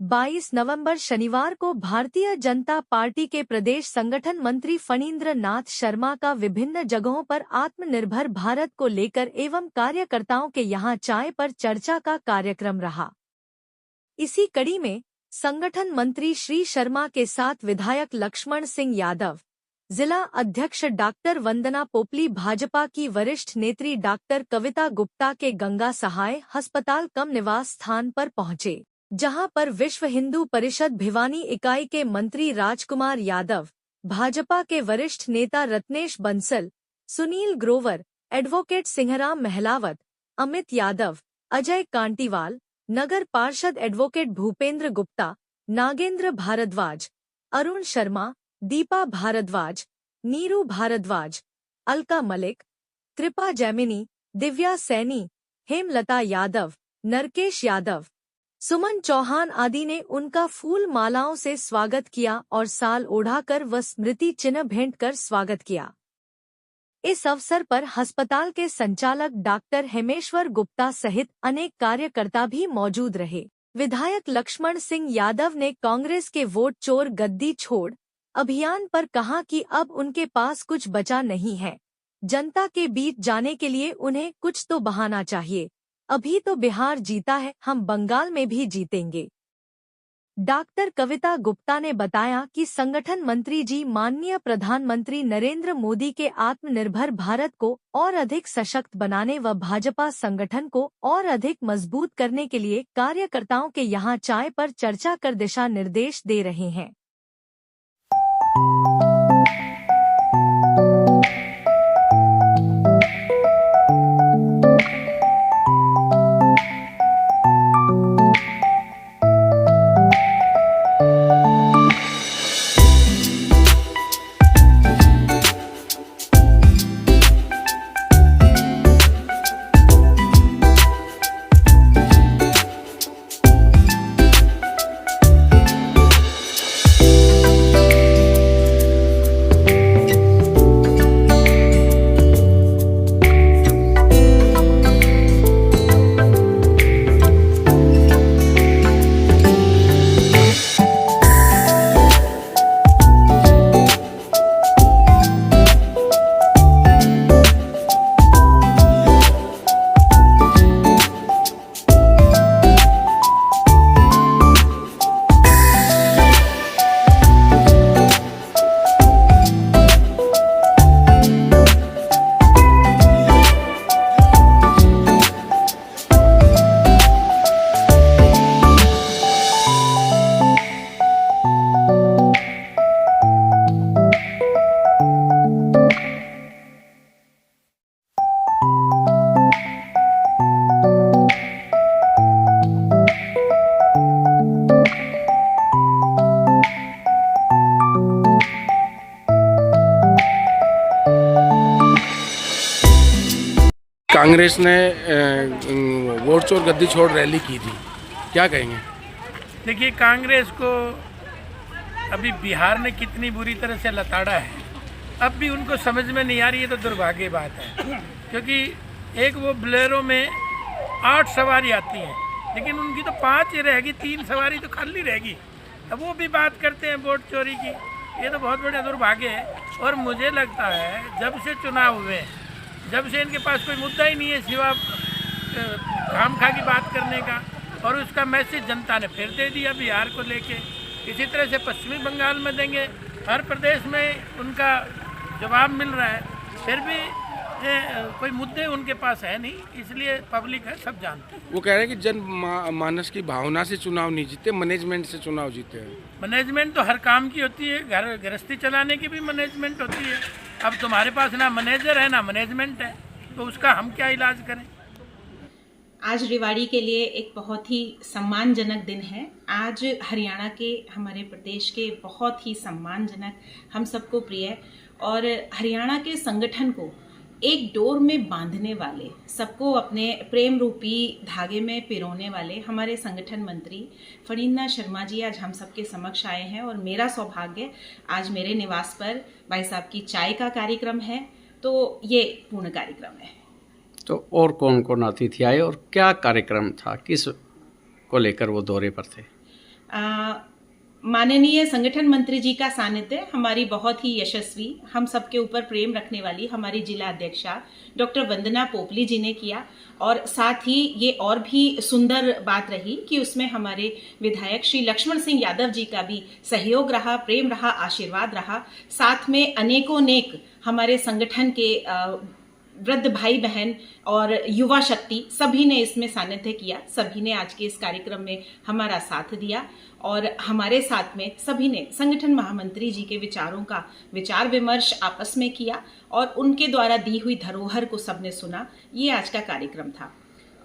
22 नवंबर शनिवार को भारतीय जनता पार्टी के प्रदेश संगठन मंत्री फणींद्र नाथ शर्मा का विभिन्न जगहों पर आत्मनिर्भर भारत को लेकर एवं कार्यकर्ताओं के यहां चाय पर चर्चा का कार्यक्रम रहा। इसी कड़ी में संगठन मंत्री श्री शर्मा के साथ विधायक लक्ष्मण सिंह यादव, जिला अध्यक्ष डॉक्टर वंदना पोपली, भाजपा की वरिष्ठ नेत्री डॉक्टर कविता गुप्ता के गंगा सहाय अस्पताल कम निवास स्थान पर पहुंचे, जहां पर विश्व हिंदू परिषद भिवानी इकाई के मंत्री राजकुमार यादव, भाजपा के वरिष्ठ नेता रत्नेश बंसल, सुनील ग्रोवर, एडवोकेट सिंहराम महलावत, अमित यादव, अजय कांटीवाल, नगर पार्षद एडवोकेट भूपेंद्र गुप्ता, नागेंद्र भारद्वाज, अरुण शर्मा, दीपा भारद्वाज, नीरू भारद्वाज, अलका मलिक, कृपा जैमिनी, दिव्या सैनी, हेमलता यादव, नरकेश यादव, सुमन चौहान आदि ने उनका फूल मालाओं से स्वागत किया और साल ओढ़ाकर व स्मृति चिन्ह भेंट कर स्वागत किया। इस अवसर पर अस्पताल के संचालक डॉक्टर हेमेश्वर गुप्ता सहित अनेक कार्यकर्ता भी मौजूद रहे। विधायक लक्ष्मण सिंह यादव ने कांग्रेस के वोट चोर गद्दी छोड़ अभियान पर कहा कि अब उनके पास कुछ बचा नहीं है। जनता के बीच जाने के लिए उन्हें कुछ तो बहाना चाहिए। अभी तो बिहार जीता है, हम बंगाल में भी जीतेंगे। डॉक्टर कविता गुप्ता ने बताया कि संगठन मंत्री जी माननीय प्रधानमंत्री नरेंद्र मोदी के आत्मनिर्भर भारत को और अधिक सशक्त बनाने व भाजपा संगठन को और अधिक मजबूत करने के लिए कार्यकर्ताओं के यहां चाय पर चर्चा कर दिशा निर्देश दे रहे हैं। कांग्रेस ने वोट चोर गद्दी छोड़ रैली की थी, क्या कहेंगे? देखिए, कांग्रेस को अभी बिहार ने कितनी बुरी तरह से लताड़ा है, अब भी उनको समझ में नहीं आ रही है, तो दुर्भाग्य बात है। क्योंकि एक वो बोलेरो में 8 सवारी आती हैं, लेकिन उनकी तो 5 ही रहेगी, 3 सवारी तो खाली रहेगी। अब वो भी बात करते हैं वोट चोरी की, ये तो बहुत बड़ा दुर्भाग्य है। और मुझे लगता है जब से चुनाव हुए, जब से इनके पास कोई मुद्दा ही नहीं है सिवा खामखा की बात करने का, और उसका मैसेज जनता ने फिर दे दिया बिहार को लेके। इसी तरह से पश्चिमी बंगाल में देंगे, हर प्रदेश में उनका जवाब मिल रहा है, फिर भी कोई मुद्दे उनके पास है नहीं, इसलिए पब्लिक है, सब जानते हैं। वो कह रहे हैं कि जन मानस की भावना से चुनाव नहीं जीते, मैनेजमेंट से चुनाव जीते हैं। मैनेजमेंट तो हर काम की होती है, घर गृहस्थी चलाने की भी मैनेजमेंट होती है। अब तुम्हारे पास ना मैनेजर है ना मैनेजमेंट है, तो उसका हम क्या इलाज करें। आज रेवाड़ी के लिए एक बहुत ही सम्मानजनक दिन है। आज हरियाणा के, हमारे प्रदेश के बहुत ही सम्मानजनक, हम सबको प्रिय और हरियाणा के संगठन को एक डोर में बांधने वाले, सबको अपने प्रेम रूपी धागे में पिरोने वाले हमारे संगठन मंत्री फणींद्र शर्मा जी आज हम सबके समक्ष आए हैं। और मेरा सौभाग्य, आज मेरे निवास पर भाई साहब की चाय का कार्यक्रम है, तो ये पूर्ण कार्यक्रम है। तो और कौन कौन अतिथि आए और क्या कार्यक्रम था, किस को लेकर वो दौरे पर थे? माननीय संगठन मंत्री जी का सानिध्य हमारी बहुत ही यशस्वी, हम सबके ऊपर प्रेम रखने वाली हमारी जिला अध्यक्षा डॉक्टर वंदना पोपली जी ने किया। और साथ ही ये और भी सुंदर बात रही कि उसमें हमारे विधायक श्री लक्ष्मण सिंह यादव जी का भी सहयोग रहा, प्रेम रहा, आशीर्वाद रहा। साथ में अनेकों नेक हमारे संगठन के वृद्ध भाई बहन और युवा शक्ति सभी ने इसमें सानिध्य किया, सभी ने आज के इस कार्यक्रम में हमारा साथ दिया और हमारे साथ में सभी ने संगठन महामंत्री जी के विचारों का विचार विमर्श आपस में किया और उनके द्वारा दी हुई धरोहर को सबने सुना। ये आज का कार्यक्रम था।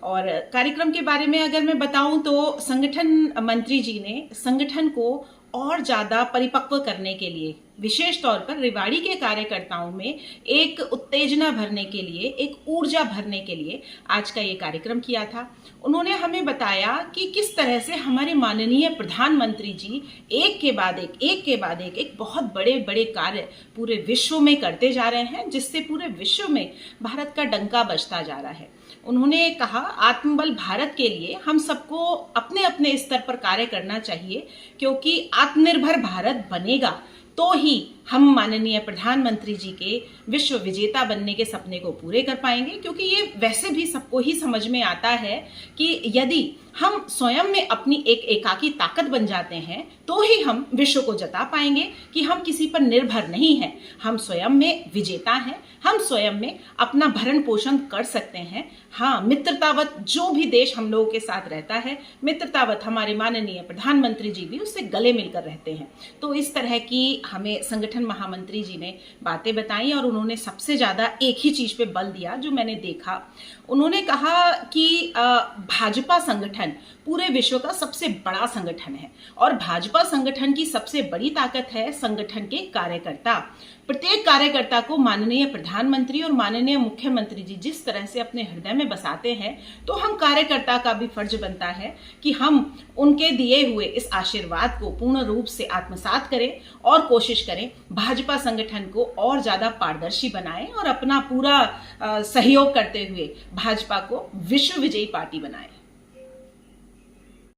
और कार्यक्रम के बारे में अगर मैं बताऊं तो संगठन मंत्री जी ने संगठन को और ज्यादा परिपक्व करने के लिए, विशेष तौर पर रेवाड़ी के कार्यकर्ताओं में एक उत्तेजना भरने के लिए, एक ऊर्जा भरने के लिए आज का ये कार्यक्रम किया था। उन्होंने हमें बताया कि किस तरह से हमारे माननीय प्रधानमंत्री जी एक के बाद एक बहुत बड़े बड़े कार्य पूरे विश्व में करते जा रहे हैं, जिससे पूरे विश्व में भारत का डंका बजता जा रहा है। उन्होंने कहा, आत्मबल भारत के लिए हम सबको अपने अपने स्तर पर कार्य करना चाहिए, क्योंकि आत्मनिर्भर भारत बनेगा तो ही हम माननीय प्रधानमंत्री जी के विश्व विजेता बनने के सपने को पूरे कर पाएंगे। क्योंकि ये वैसे भी सबको ही समझ में आता है कि यदि हम स्वयं में अपनी एक एकाकी ताकत बन जाते हैं तो ही हम विश्व को जता पाएंगे कि हम किसी पर निर्भर नहीं हैं, हम स्वयं में विजेता हैं, हम स्वयं में अपना भरण पोषण कर सकते हैं। हाँ, मित्रतावत जो भी देश हम लोगों के साथ रहता है, मित्रतावत हमारे माननीय प्रधानमंत्री जी भी उससे गले मिलकर रहते हैं। तो इस तरह की हमें संगठन महामंत्री जी ने बातें बताई और उन्होंने सबसे ज्यादा एक ही चीज पे बल दिया जो मैंने देखा। उन्होंने कहा कि भाजपा संगठन पूरे विश्व का सबसे बड़ा संगठन है और भाजपा संगठन की सबसे बड़ी ताकत है संगठन के कार्यकर्ता। प्रत्येक कार्यकर्ता को माननीय प्रधानमंत्री और माननीय मुख्यमंत्री जी जिस तरह से अपने हृदय में बसाते हैं, तो हम कार्यकर्ता का भी फर्ज बनता है कि हम उनके दिए हुए इस आशीर्वाद को पूर्ण रूप से आत्मसात करें और कोशिश करें भाजपा संगठन को और ज्यादा पारदर्शी बनाएं और अपना पूरा सहयोग करते हुए भाजपा को विश्व विजयी पार्टी बनाएं।